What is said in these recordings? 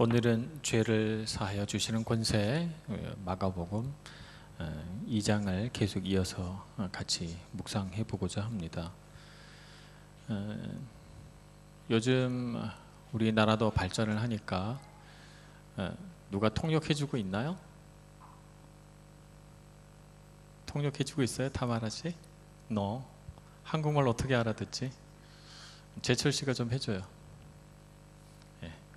오늘은 죄를 사하여 주시는 권세 마가복음 2장을 계속 이어서 같이 묵상해 보고자 합니다. 요즘 우리나라도 발전을 하니까 누가 통역해 주고 있나요? 통역해 주고 있어요? 다 말하지? 너 한국말 어떻게 알아듣지? 제철 씨가 좀 해줘요.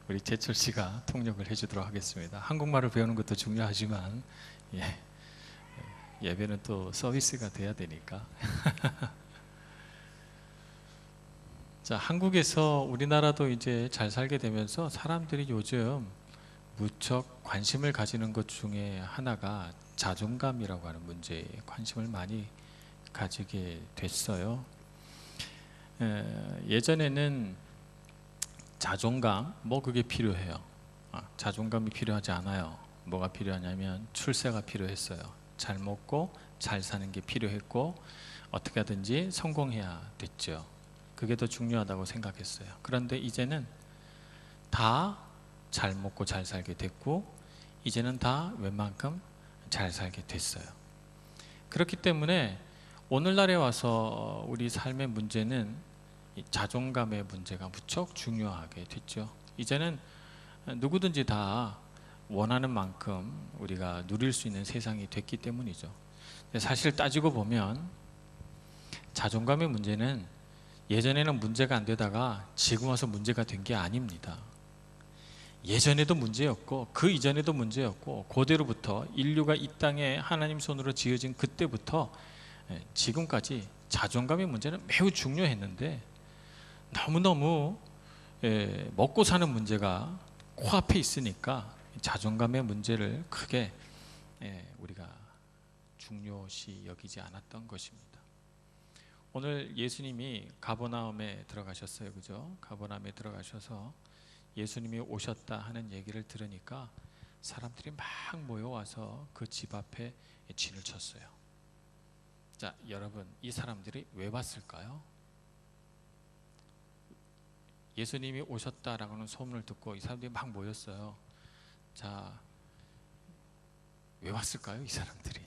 우리 제철 씨가 통역을 해주도록 하겠습니다. 한국말을 배우는 것도 중요하지만 예배는 또 서비스가 돼야 되니까. 자, 한국에서 우리나라도 이제 잘 살게 되면서 사람들이 요즘 무척 관심을 가지는 것 중에 하나가 자존감이라고 하는 문제에 관심을 많이 가지게 됐어요. 예전에는 자존감, 그게 필요해요. 자존감이 필요하지 않아요. 뭐가 필요하냐면 출세가 필요했어요. 잘 먹고 잘 사는 게 필요했고 어떻게 하든지 성공해야 됐죠. 그게 더 중요하다고 생각했어요. 그런데 이제는 다 잘 먹고 잘 살게 됐고 이제는 다 웬만큼 잘 살게 됐어요. 그렇기 때문에 오늘날에 와서 우리 삶의 문제는 이 자존감의 문제가 무척 중요하게 됐죠. 이제는 누구든지 다 원하는 만큼 우리가 누릴 수 있는 세상이 됐기 때문이죠. 사실 따지고 보면 자존감의 문제는 예전에는 문제가 안 되다가 지금 와서 문제가 된 게 아닙니다. 예전에도 문제였고 그 이전에도 문제였고 고대로부터 인류가 이 땅에 하나님 손으로 지어진 그때부터 지금까지 자존감의 문제는 매우 중요했는데 너무너무 먹고 사는 문제가 코앞에 있으니까 자존감의 문제를 크게 우리가 중요시 여기지 않았던 것입니다. 오늘 예수님이 가버나움에 들어가셨어요. 그죠? 가버나움에 들어가셔서 예수님이 오셨다 하는 얘기를 들으니까 사람들이 막 모여와서 그 집 앞에 진을 쳤어요. 자, 여러분, 이 사람들이 왜 왔을까요? 예수님이 오셨다라고는 소문을 듣고 이 사람들이 막 모였어요. 자, 왜 왔을까요? 이 사람들이.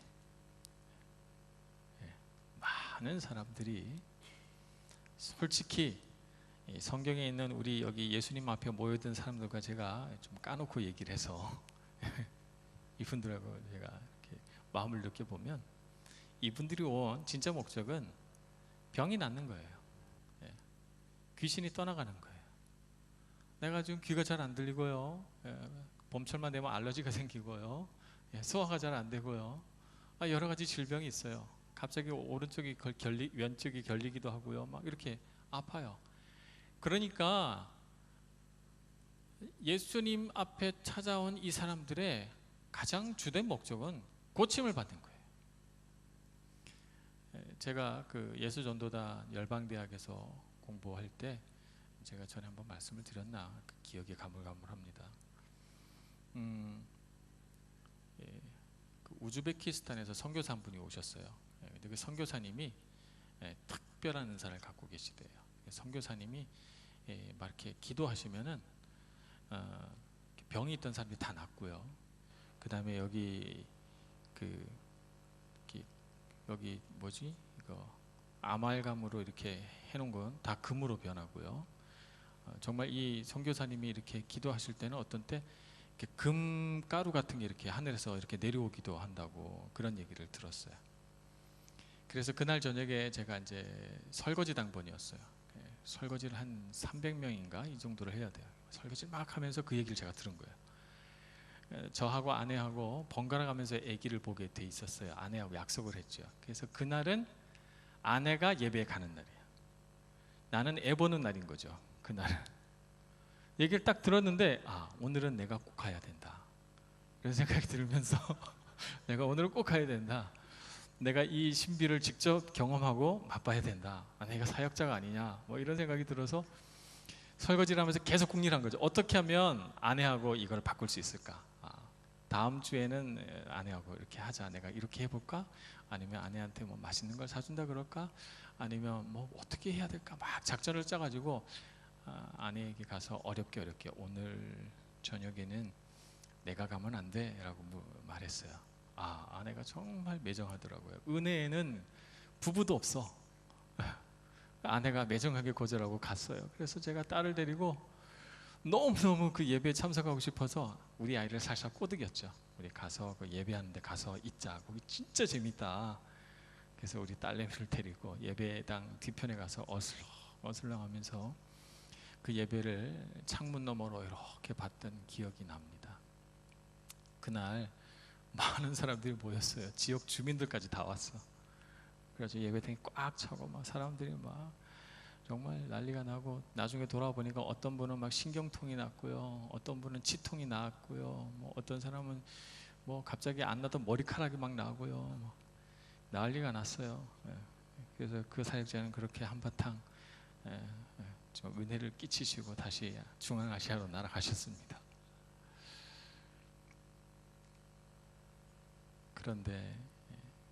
많은 사람들이 솔직히 성경에 있는 우리 여기 예수님 앞에 모여든 사람들과 제가 좀 까놓고 얘기를 해서 이분들하고 제가 이렇게 마음을 느껴보면 이분들이 온 진짜 목적은 병이 낫는 거예요. 귀신이 떠나가는 거예요. 내가 지금 귀가 잘 안 들리고요. 봄철만 되면 알러지가 생기고요. 소화가 잘 안 되고요. 여러 가지 질병이 있어요. 갑자기 오른쪽이 왼쪽이 결리기도 하고요. 막 이렇게 아파요. 그러니까 예수님 앞에 찾아온 이 사람들의 가장 주된 목적은 고침을 받는 거예요. 제가 그 예수전도단 열방대학에서 공부할 때 제가 전에 한번 말씀을 드렸나 그 기억이 가물가물합니다. 그 우즈베키스탄에서 선교사 한 분이 오셨어요. 근데 그 선교사님이 특별한 은사를 갖고 계시대요. 선교사님이 막 이렇게 기도하시면은 병이 있던 사람들이 다 낫고요. 그 다음에 여기 여기 뭐지 이거 아말감으로 이렇게 해놓은 건 다 금으로 변하고요. 정말 이 선교사님이 이렇게 기도하실 때는 어떤 때 이렇게 금가루 같은 게 이렇게 하늘에서 이렇게 내려오기도 한다고 그런 얘기를 들었어요. 그래서 그날 저녁에 제가 이제 설거지 당번이었어요. 설거지를 한 300명인가 이 정도를 해야 돼요. 설거지를 막 하면서 그 얘기를 제가 들은 거예요. 저하고 아내하고 번갈아 가면서 아기를 보게 돼 있었어요. 아내하고 약속을 했죠. 그래서 그날은 아내가 예배에 가는 날이에요. 나는 애 보는 날인 거죠. 그날은. 얘기를 딱 들었는데 오늘은 내가 꼭 가야 된다. 그런 생각이 들면서 내가 오늘은 꼭 가야 된다. 내가 이 신비를 직접 경험하고 맛봐야 된다. 내가 사역자가 아니냐 이런 생각이 들어서 설거지를 하면서 계속 궁리한 거죠. 어떻게 하면 아내하고 이걸 바꿀 수 있을까? 다음 주에는 아내하고 이렇게 하자. 내가 이렇게 해볼까? 아니면 아내한테 맛있는 걸 사준다 그럴까? 아니면 어떻게 해야 될까? 막 작전을 짜가지고 아내에게 가서 어렵게 오늘 저녁에는 내가 가면 안 돼 라고 말했어요. 아내가 정말 매정하더라고요. 은혜에는 부부도 없어. 아내가 매정하게 거절하고 갔어요. 그래서 제가 딸을 데리고 너무너무 그 예배에 참석하고 싶어서 우리 아이를 살살 꼬드겼죠. 우리 가서 그 예배하는데 가서 있자. 거기 진짜 재밌다. 그래서 우리 딸내미를 데리고 예배당 뒤편에 가서 어슬렁 하면서 그 예배를 창문 너머로 이렇게 봤던 기억이 납니다. 그날 많은 사람들이 모였어요. 지역 주민들까지 다 왔어. 그래서 예배당이 꽉 차고 막 사람들이 막 정말 난리가 나고, 나중에 돌아보니까 어떤 분은 막 신경통이 났고요, 어떤 분은 치통이 났고요, 뭐 어떤 사람은 뭐 갑자기 안 나던 머리카락이 막 나고요, 뭐 난리가 났어요. 그래서 그 사역자는 그렇게 한바탕 좀 은혜를 끼치시고 다시 중앙아시아로 날아가셨습니다.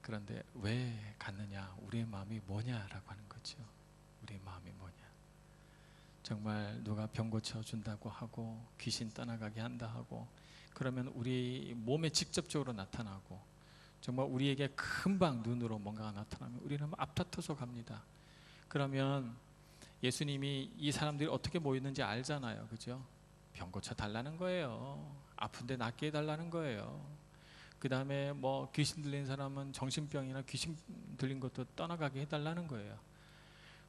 그런데 왜 갔느냐, 우리의 마음이 뭐냐라고 하는 거죠. 우리의 마음이 뭐냐. 정말 누가 병 고쳐준다고 하고 귀신 떠나가게 한다 하고 그러면 우리 몸에 직접적으로 나타나고 정말 우리에게 금방 눈으로 뭔가가 나타나면 우리는 앞다퉈서 갑니다. 그러면 예수님이 이 사람들이 어떻게 모였는지 알잖아요. 그죠? 병 고쳐 달라는 거예요. 아픈데 낫게 해달라는 거예요. 그 다음에 뭐 귀신 들린 사람은 정신병이나 귀신 들린 것도 떠나가게 해달라는 거예요.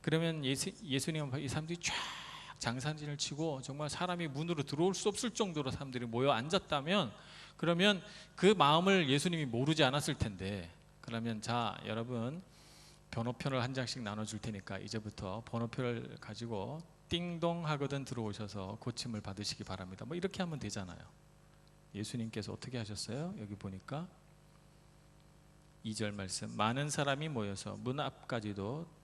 그러면 예수님은 이 사람들이 쫙 장사진을 치고 정말 사람이 문으로 들어올 수 없을 정도로 사람들이 모여 앉았다면, 그러면 그 마음을 예수님이 모르지 않았을 텐데, 그러면 자 여러분 번호표를 한 장씩 나눠줄 테니까 이제부터 번호표를 가지고 띵동 하거든 들어오셔서 고침을 받으시기 바랍니다. 뭐 이렇게 하면 되잖아요. 예수님께서 어떻게 하셨어요? 여기 보니까 2절 말씀, 많은 사람이 모여서 문 앞까지도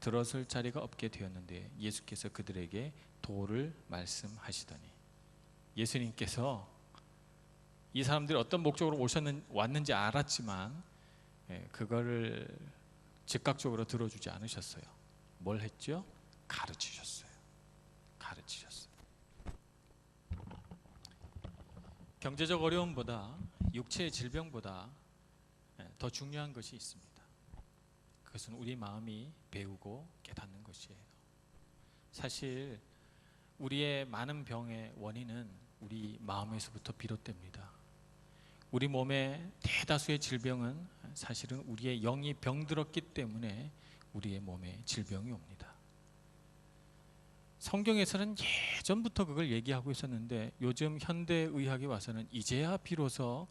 들어설 자리가 없게 되었는데 예수께서 그들에게 도를 말씀하시더니, 예수님께서 이 사람들이 어떤 목적으로 왔는지 알았지만 그거를 즉각적으로 들어주지 않으셨어요. 뭘 했죠? 가르치셨어요. 경제적 어려움보다 육체의 질병보다 더 중요한 것이 있습니다. 그것은 우리 마음이 배우고 깨닫는 것이에요. 사실 우리의 많은 병의 원인은 우리 마음에서부터 비롯됩니다. 우리 몸의 대다수의 질병은 사실은 우리의 영이 병들었기 때문에 우리의 몸에 질병이 옵니다. 성경에서는 예전부터 그걸 얘기하고 있었는데 요즘 현대의학이 와서는 이제야 비로소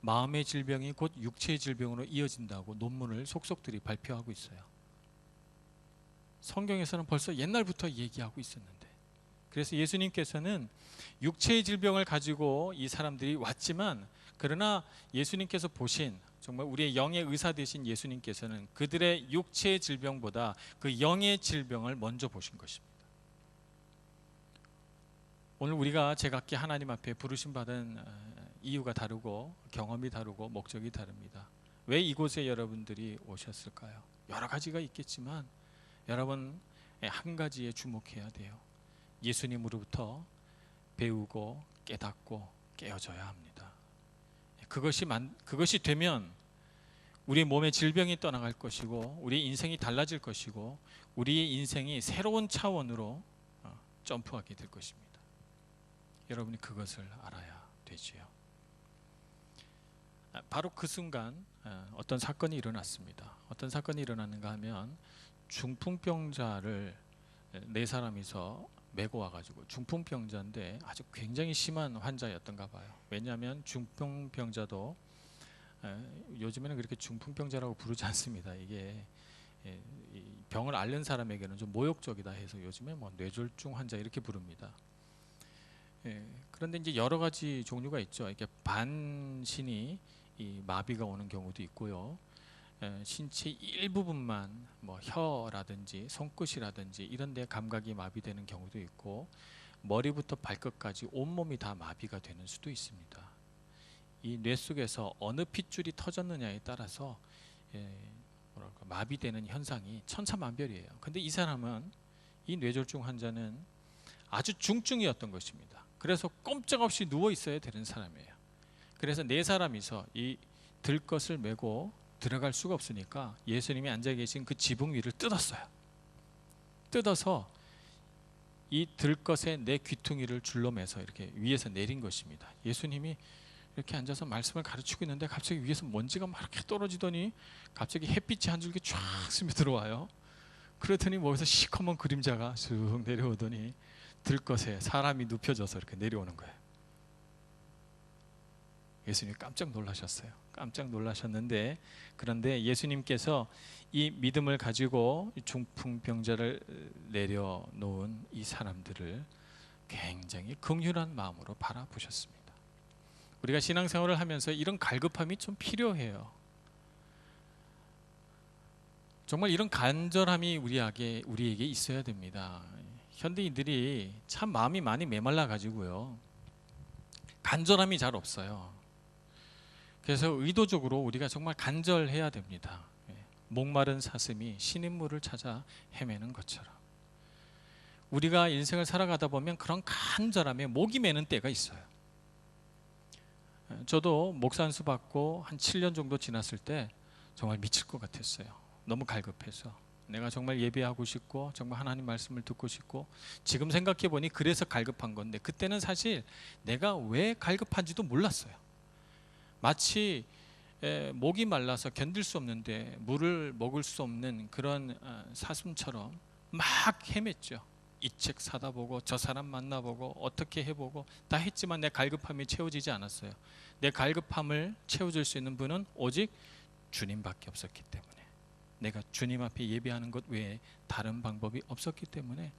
마음의 질병이 곧 육체의 질병으로 이어진다고 논문을 속속들이 발표하고 있어요. 성경에서는 벌써 옛날부터 얘기하고 있었는데, 그래서 예수님께서는 육체의 질병을 가지고 이 사람들이 왔지만, 그러나 예수님께서 보신 정말 우리의 영의 의사 되신 예수님께서는 그들의 육체의 질병보다 그 영의 질병을 먼저 보신 것입니다. 오늘 우리가 제각기 하나님 앞에 부르심 받은 이유가 다르고 경험이 다르고 목적이 다릅니다. 왜 이곳에 여러분들이 오셨을까요? 여러 가지가 있겠지만 여러분 한 가지에 주목해야 돼요. 예수님으로부터 배우고 깨닫고 깨어져야 합니다. 그것이 되면 우리 몸의 질병이 떠나갈 것이고 우리 인생이 달라질 것이고 우리의 인생이 새로운 차원으로 점프하게 될 것입니다. 여러분이 그것을 알아야 되지요. 바로 그 순간 어떤 사건이 일어났습니다. 어떤 사건이 일어났는가 하면 중풍병자를 네 사람이서 메고 와가지고, 중풍병자인데 아주 굉장히 심한 환자였던가 봐요. 왜냐하면 중풍병자도 요즘에는 그렇게 중풍병자라고 부르지 않습니다. 이게 병을 앓는 사람에게는 좀 모욕적이다 해서 요즘에 뭐 뇌졸중 환자 이렇게 부릅니다. 그런데 이제 여러 가지 종류가 있죠. 이렇게 반신이 이 마비가 오는 경우도 있고요. 신체 일부분만 뭐 혀라든지 손끝이라든지 이런 데 감각이 마비되는 경우도 있고, 머리부터 발끝까지 온몸이 다 마비가 되는 수도 있습니다. 이 뇌 속에서 어느 핏줄이 터졌느냐에 따라서 마비되는 현상이 천차만별이에요. 근데 이 사람은, 이 뇌졸중 환자는 아주 중증이었던 것입니다. 그래서 꼼짝없이 누워 있어야 되는 사람이에요. 그래서 네 사람이서 이 들것을 메고 들어갈 수가 없으니까 예수님이 앉아 계신 그 지붕 위를 뜯었어요. 뜯어서 이 들것에 내 귀퉁이를 줄로 매서 이렇게 위에서 내린 것입니다. 예수님이 이렇게 앉아서 말씀을 가르치고 있는데 갑자기 위에서 먼지가 막 이렇게 떨어지더니 갑자기 햇빛이 한 줄기 쫙 스며들어와요. 그러더니 거기서 시커먼 그림자가 쭉 내려오더니 들것에 사람이 눕혀져서 이렇게 내려오는 거예요. 예수님이 깜짝 놀라셨어요. 깜짝 놀라셨는데, 그런데 예수님께서 이 믿음을 가지고 중풍병자를 내려놓은 이 사람들을 굉장히 긍휼한 마음으로 바라보셨습니다. 우리가 신앙생활을 하면서 이런 갈급함이 좀 필요해요. 정말 이런 간절함이 우리에게 있어야 됩니다. 현대인들이 참 마음이 많이 메말라 가지고요, 간절함이 잘 없어요. 그래서 의도적으로 우리가 정말 간절해야 됩니다. 목마른 사슴이 신인물을 찾아 헤매는 것처럼 우리가 인생을 살아가다 보면 그런 간절함에 목이 메는 때가 있어요. 저도 목사 안수 받고 한 7년 정도 지났을 때 정말 미칠 것 같았어요. 너무 갈급해서 내가 정말 예배하고 싶고 정말 하나님 말씀을 듣고 싶고, 지금 생각해 보니 그래서 갈급한 건데 그때는 사실 내가 왜 갈급한지도 몰랐어요. 마치 목이 말라서 견딜 수 없는데 물을 먹을 수 없는 그런 사슴처럼 막 헤맸죠. 이 책 사다 보고 저 사람 만나보고 어떻게 해보고 다 했지만 내 갈급함이 채워지지 않았어요. 내 갈급함을 채워줄 수 있는 분은 오직 주님밖에 없었기 때문에, 내가 주님 앞에 예배하는 것 외에 다른 방법이 없었기 때문에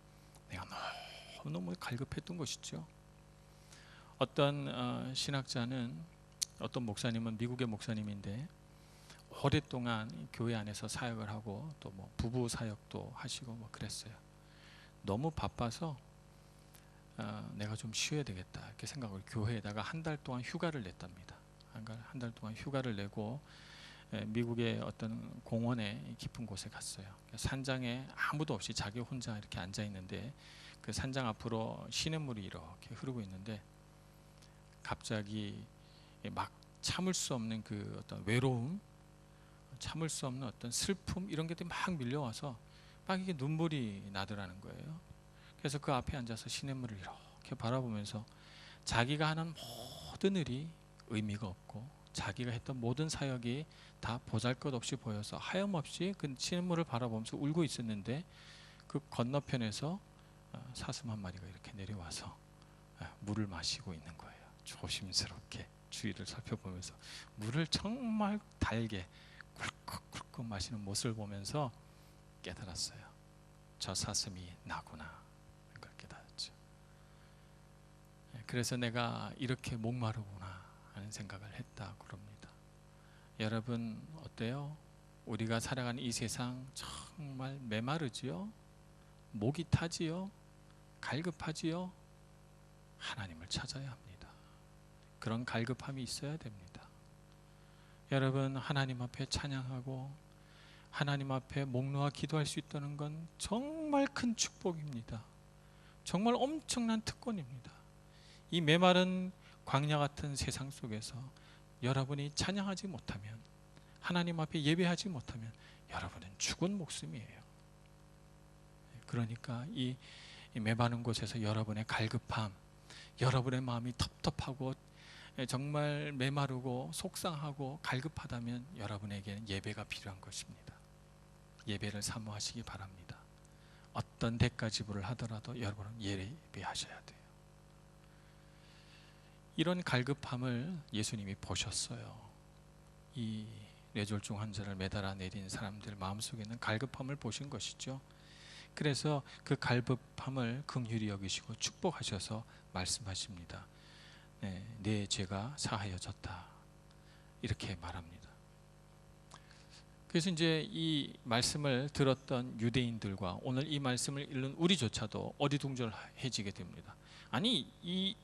내가 너무 갈급했던 것이죠. 어떤 신학자는, 어떤 목사님은 미국의 목사님인데 오랫동안 교회 안에서 사역을 하고 또 뭐 부부 사역도 하시고 뭐 그랬어요. 너무 바빠서 내가 좀 쉬어야 되겠다 이렇게 생각을 교회에다가 한 달 동안 휴가를 냈답니다. 한 달 동안 휴가를 내고 미국의 어떤 공원에 깊은 곳에 갔어요. 산장에 아무도 없이 자기 혼자 이렇게 앉아 있는데 그 산장 앞으로 시냇물이 이렇게 흐르고 있는데 갑자기 막 참을 수 없는 그 어떤 외로움, 참을 수 없는 어떤 슬픔, 이런 것들이 막 밀려와서 막 이게 눈물이 나더라는 거예요. 그래서 그 앞에 앉아서 시냇물을 이렇게 바라보면서 자기가 하는 모든 일이 의미가 없고 자기가 했던 모든 사역이 다 보잘것없이 보여서 하염없이 그 시냇물을 바라보면서 울고 있었는데, 그 건너편에서 사슴 한 마리가 이렇게 내려와서 물을 마시고 있는 거예요. 조심스럽게 주위를 살펴보면서 물을 정말 달게 꿀꺽꿀꺽 마시는 모습을 보면서 깨달았어요. 저 사슴이 나구나, 그걸 깨달았죠. 그래서 내가 이렇게 목마르구나 하는 생각을 했다 그럽니다. 여러분 어때요? 우리가 살아가는 이 세상 정말 메마르지요? 목이 타지요? 갈급하지요? 하나님을 찾아야 합니다. 그런 갈급함이 있어야 됩니다. 여러분, 하나님 앞에 찬양하고 하나님 앞에 목 놓아 기도할 수 있다는 건 정말 큰 축복입니다. 정말 엄청난 특권입니다. 이 메마른 광야 같은 세상 속에서 여러분이 찬양하지 못하면, 하나님 앞에 예배하지 못하면 여러분은 죽은 목숨이에요. 그러니까 이 메마른 곳에서 여러분의 갈급함, 여러분의 마음이 텁텁하고 정말 메마르고 속상하고 갈급하다면 여러분에게는 예배가 필요한 것입니다. 예배를 사모하시기 바랍니다. 어떤 대가 지불을 하더라도 여러분은 예배하셔야 돼요. 이런 갈급함을 예수님이 보셨어요. 이 뇌졸중 환자를 매달아 내린 사람들 마음속에 있는 갈급함을 보신 것이죠. 그래서 그 갈급함을 긍휼히 여기시고 축복하셔서 말씀하십니다. 내 죄가 사하여졌다, 이렇게 말합니다. 그래서 이제 이 말씀을 들었던 유대인들과 오늘 이 말씀을 읽는 우리조차도 어리둥절해지게 됩니다. 아니 이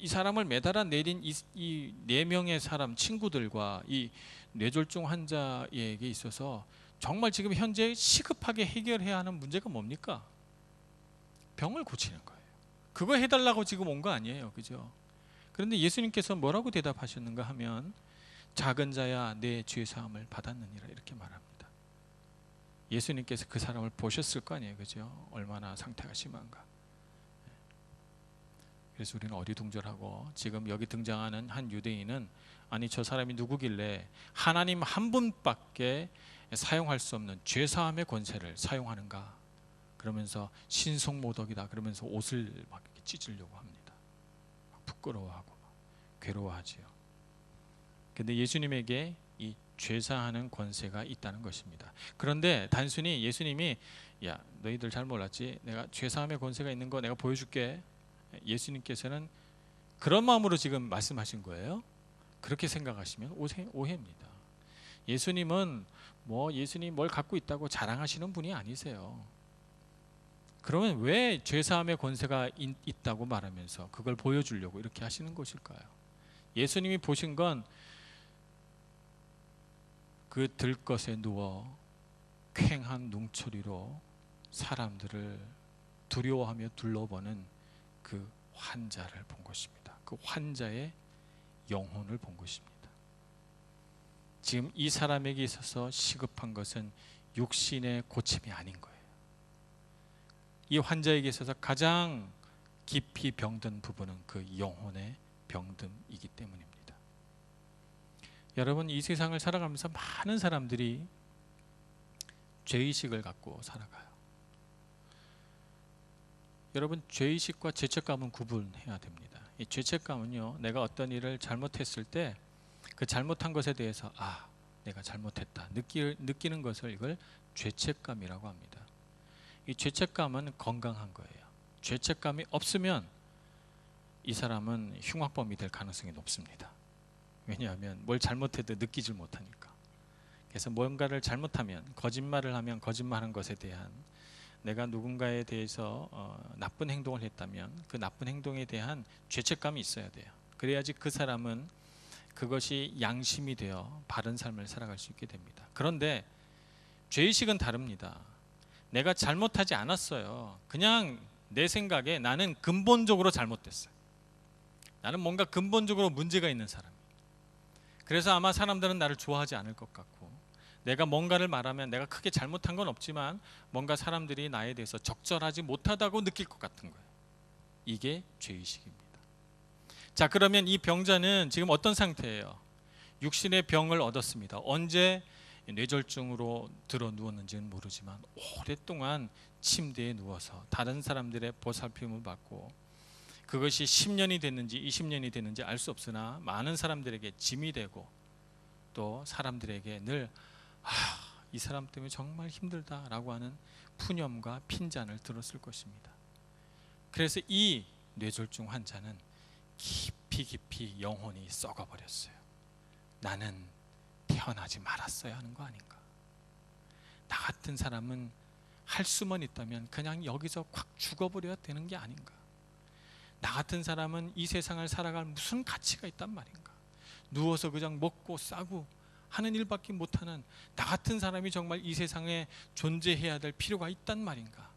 사람을 매달아 내린 이 네 명의 사람 친구들과 이 뇌졸중 환자에게 있어서 정말 지금 현재 시급하게 해결해야 하는 문제가 뭡니까? 병을 고치는 거예요. 그거 해달라고 지금 온 거 아니에요, 그죠? 그런데 예수님께서 뭐라고 대답하셨는가 하면 작은 자야 내 죄 사함을 받았느니라 이렇게 말합니다. 예수님께서 그 사람을 보셨을 거 아니에요, 그죠? 얼마나 상태가 심한가. 그래서 우리는 어리둥절하고 지금 여기 등장하는 한 유대인은 아니 저 사람이 누구길래 하나님 한 분밖에 사용할 수 없는 죄사함의 권세를 사용하는가 그러면서 신성모독이다 그러면서 옷을 막 이렇게 찢으려고 합니다. 부끄러워하고 괴로워하지요. 근데 예수님에게 이 죄사하는 권세가 있다는 것입니다. 그런데 단순히 예수님이 야 너희들 잘 몰랐지 내가 죄사함의 권세가 있는 거 내가 보여줄게. 예수님께서는 그런 마음으로 지금 말씀하신 거예요. 그렇게 생각하시면 오해입니다. 예수님은 예수님 뭘 갖고 있다고 자랑하시는 분이 아니세요. 그러면 왜 죄사함의 권세가 있다고 말하면서 그걸 보여주려고 이렇게 하시는 것일까요? 예수님이 보신 건 그 들것에 누워 쾌한 눈초리로 사람들을 두려워하며 둘러보는 그 환자를 본 것입니다. 그 환자의 영혼을 본 것입니다. 지금 이 사람에게 있어서 시급한 것은 육신의 고침이 아닌 거예요. 이 환자에게 있어서 가장 깊이 병든 부분은 그 영혼의 병듦이기 때문입니다. 여러분 이 세상을 살아가면서 많은 사람들이 죄의식을 갖고 살아가요. 여러분 죄의식과 죄책감은 구분해야 됩니다. 이 죄책감은요 내가 어떤 일을 잘못했을 때 그 잘못한 것에 대해서 내가 잘못했다 느끼는 것을 이걸 죄책감이라고 합니다. 이 죄책감은 건강한 거예요. 죄책감이 없으면 이 사람은 흉악범이 될 가능성이 높습니다. 왜냐하면 뭘 잘못해도 느끼질 못하니까. 그래서 뭔가를 잘못하면 거짓말을 하면 거짓말한 것에 대한 내가 누군가에 대해서 나쁜 행동을 했다면 그 나쁜 행동에 대한 죄책감이 있어야 돼요. 그래야지 그 사람은 그것이 양심이 되어 바른 삶을 살아갈 수 있게 됩니다. 그런데 죄의식은 다릅니다. 내가 잘못하지 않았어요. 그냥 내 생각에 나는 근본적으로 잘못됐어요. 나는 뭔가 근본적으로 문제가 있는 사람이에요. 그래서 아마 사람들은 나를 좋아하지 않을 것 같고 내가 뭔가를 말하면 내가 크게 잘못한 건 없지만 뭔가 사람들이 나에 대해서 적절하지 못하다고 느낄 것 같은 거예요. 이게 죄의식입니다. 자, 그러면 이 병자는 지금 어떤 상태예요? 육신의 병을 얻었습니다. 언제 뇌졸중으로 들어 누웠는지는 모르지만 오랫동안 침대에 누워서 다른 사람들의 보살핌을 받고 그것이 10년이 됐는지 20년이 됐는지 알 수 없으나 많은 사람들에게 짐이 되고 또 사람들에게 늘 이 사람 때문에 정말 힘들다라고 하는 푸념과 핀잔을 들었을 것입니다. 그래서 이 뇌졸중 환자는 깊이 영혼이 썩어버렸어요. 나는 태어나지 말았어야 하는 거 아닌가. 나 같은 사람은 할 수만 있다면 그냥 여기서 콱 죽어버려야 되는 게 아닌가. 나 같은 사람은 이 세상을 살아갈 무슨 가치가 있단 말인가. 누워서 그냥 먹고 싸고 하는 일밖에 못하는 나 같은 사람이 정말 이 세상에 존재해야 될 필요가 있단 말인가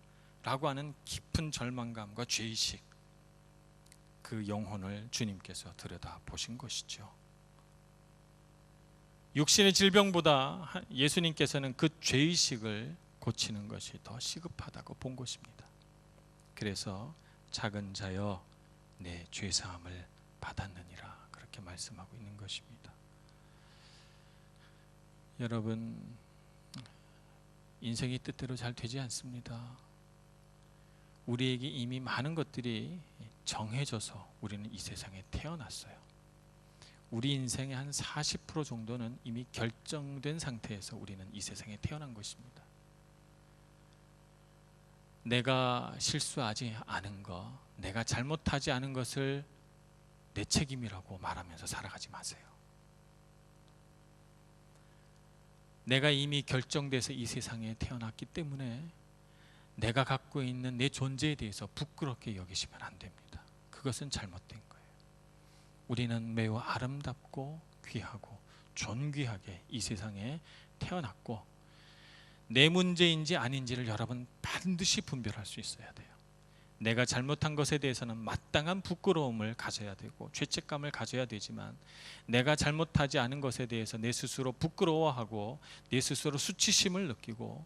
라고 하는 깊은 절망감과 죄의식, 그 영혼을 주님께서 들여다보신 것이죠. 육신의 질병보다 예수님께서는 그 죄의식을 고치는 것이 더 시급하다고 본 것입니다. 그래서 작은 자여 내 죄사함을 받았느니라 그렇게 말씀하고 있는 것입니다. 여러분, 인생이 뜻대로 잘 되지 않습니다. 우리에게 이미 많은 것들이 정해져서 우리는 이 세상에 태어났어요. 우리 인생의 한 40% 정도는 이미 결정된 상태에서 우리는 이 세상에 태어난 것입니다. 내가 실수하지 않은 것, 내가 잘못하지 않은 것을 내 책임이라고 말하면서 살아가지 마세요. 내가 이미 결정돼서 이 세상에 태어났기 때문에 내가 갖고 있는 내 존재에 대해서 부끄럽게 여기시면 안 됩니다. 그것은 잘못된 거예요. 우리는 매우 아름답고 귀하고 존귀하게 이 세상에 태어났고 내 문제인지 아닌지를 여러분 반드시 분별할 수 있어야 돼요. 내가 잘못한 것에 대해서는 마땅한 부끄러움을 가져야 되고 죄책감을 가져야 되지만, 내가 잘못하지 않은 것에 대해서 내 스스로 부끄러워하고 내 스스로 수치심을 느끼고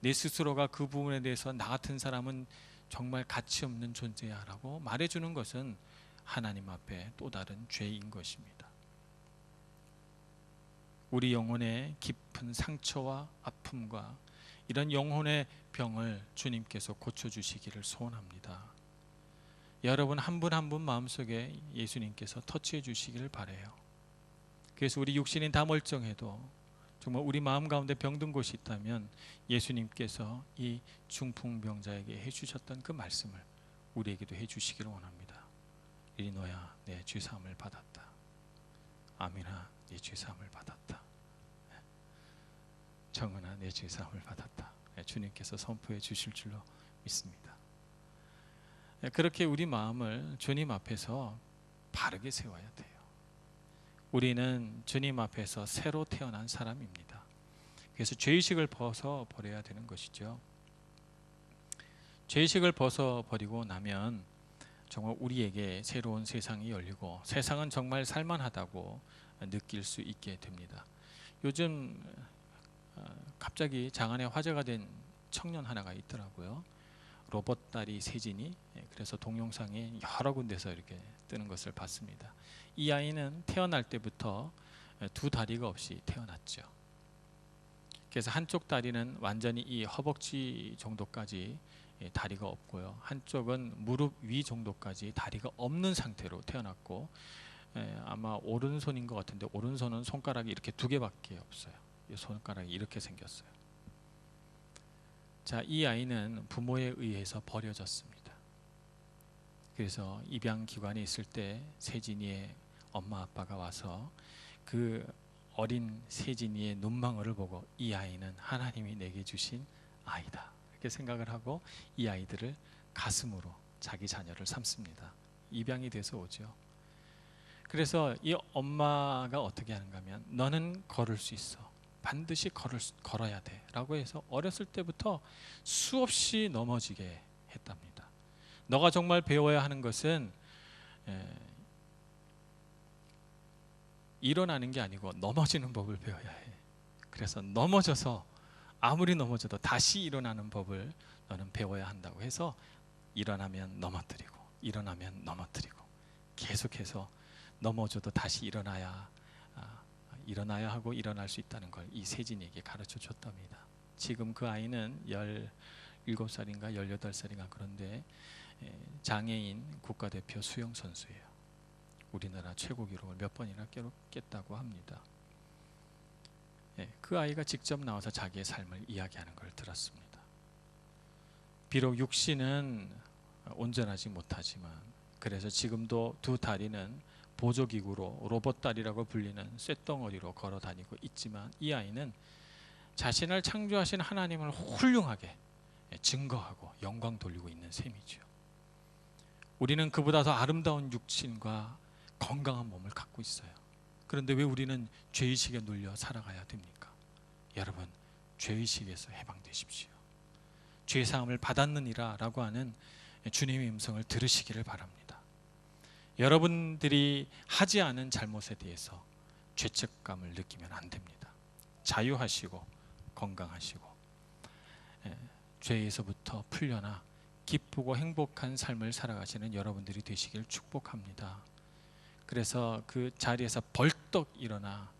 내 스스로가 그 부분에 대해서 나 같은 사람은 정말 가치 없는 존재야 라고 말해주는 것은 하나님 앞에 또 다른 죄인 것입니다. 우리 영혼의 깊은 상처와 아픔과 이런 영혼의 병을 주님께서 고쳐주시기를 소원합니다. 여러분 한 분 한 분 마음속에 예수님께서 터치해 주시기를 바라요. 그래서 우리 육신이 다 멀쩡해도 정말 우리 마음 가운데 병든 곳이 있다면 예수님께서 이 중풍병자에게 해주셨던 그 말씀을 우리에게도 해주시기를 원합니다. 이리노야 내 죄사함을 받았다. 아미나 내 죄사함을 받았다. 정은아 내 죄사함을 받았다. 주님께서 선포해 주실 줄로 믿습니다. 그렇게 우리 마음을 주님 앞에서 바르게 세워야 돼요. 우리는 주님 앞에서 새로 태어난 사람입니다. 그래서 죄의식을 벗어버려야 되는 것이죠. 죄의식을 벗어버리고 나면 정말 우리에게 새로운 세상이 열리고 세상은 정말 살만하다고 느낄 수 있게 됩니다. 요즘 갑자기 장안에 화제가 된 청년 하나가 있더라고요. 로봇다리 세진이. 그래서 동영상에 여러 군데서 이렇게 뜨는 것을 봤습니다. 이 아이는 태어날 때부터 두 다리가 없이 태어났죠. 그래서 한쪽 다리는 완전히 이 허벅지 정도까지 다리가 없고요, 한쪽은 무릎 위 정도까지 다리가 없는 상태로 태어났고, 아마 오른손인 것 같은데 오른손은 손가락이 이렇게 두 개밖에 없어요. 이 손가락이 이렇게 생겼어요. 자, 이 아이는 부모에 의해서 버려졌습니다. 그래서 입양기관에 있을 때 세진이의 엄마 아빠가 와서 그 어린 세진이의 눈망울을 보고 이 아이는 하나님이 내게 주신 아이다 이렇게 생각을 하고 이 아이들을 가슴으로 자기 자녀를 삼습니다. 입양이 돼서 오죠. 그래서 이 엄마가 어떻게 하는가 하면 너는 걸을 수 있어. 반드시 걸어야 돼 라고 해서 어렸을 때부터 수없이 넘어지게 했답니다. 너가 정말 배워야 하는 것은 일어나는 게 아니고 넘어지는 법을 배워야 해. 그래서 넘어져서 아무리 넘어져도 다시 일어나는 법을 너는 배워야 한다고 해서 일어나면 넘어뜨리고 일어나면 넘어뜨리고 계속해서 넘어져도 다시 일어나야 하고 일어날 수 있다는 걸 이 세진이에게 가르쳐 줬답니다. 지금 그 아이는 17살인가 18살인가 그런데 장애인 국가대표 수영 선수예요. 우리나라 최고 기록을 몇 번이나 깼다고 합니다. 그 아이가 직접 나와서 자기의 삶을 이야기하는 걸 들었습니다. 비록 육신은 온전하지 못하지만 그래서 지금도 두 다리는 보조기구로 로봇다리라고 불리는 쇳덩어리로 걸어 다니고 있지만 이 아이는 자신을 창조하신 하나님을 훌륭하게 증거하고 영광 돌리고 있는 셈이죠. 우리는 그보다 더 아름다운 육신과 건강한 몸을 갖고 있어요. 그런데 왜 우리는 죄의식에 눌려 살아가야 됩니까? 여러분, 죄의식에서 해방되십시오. 죄사함을 받았느니라 라고 하는 주님의 음성을 들으시기를 바랍니다. 여러분들이 하지 않은 잘못에 대해서 죄책감을 느끼면 안 됩니다. 자유하시고 건강하시고 죄에서부터 풀려나 기쁘고 행복한 삶을 살아가시는 여러분들이 되시길 축복합니다. 그래서 그 자리에서 벌떡 일어나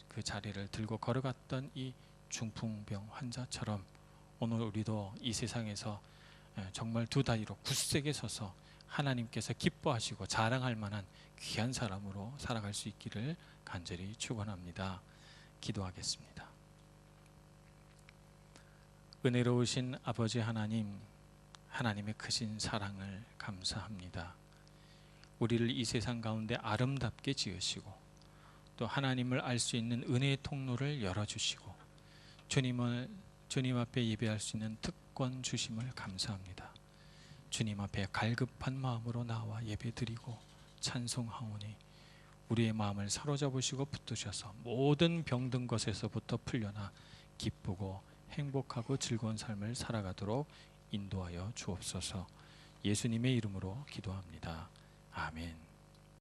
그 자리를 들고 걸어갔던 이 중풍병 환자처럼 오늘 우리도 이 세상에서 정말 두 다리로 굳세게 서서 하나님께서 기뻐하시고 자랑할 만한 귀한 사람으로 살아갈 수 있기를 간절히 축원합니다. 기도하겠습니다. 은혜로우신 아버지 하나님, 하나님의 크신 사랑을 감사합니다. 우리를 이 세상 가운데 아름답게 지으시고 또 하나님을 알 수 있는 은혜의 통로를 열어주시고 주님 앞에 예배할 수 있는 특권 주심을 감사합니다. 주님 앞에 갈급한 마음으로 나와 예배드리고 찬송하오니 우리의 마음을 사로잡으시고 붙드셔서 모든 병든 것에서부터 풀려나 기쁘고 행복하고 즐거운 삶을 살아가도록 인도하여 주옵소서. 예수님의 이름으로 기도합니다. 아멘.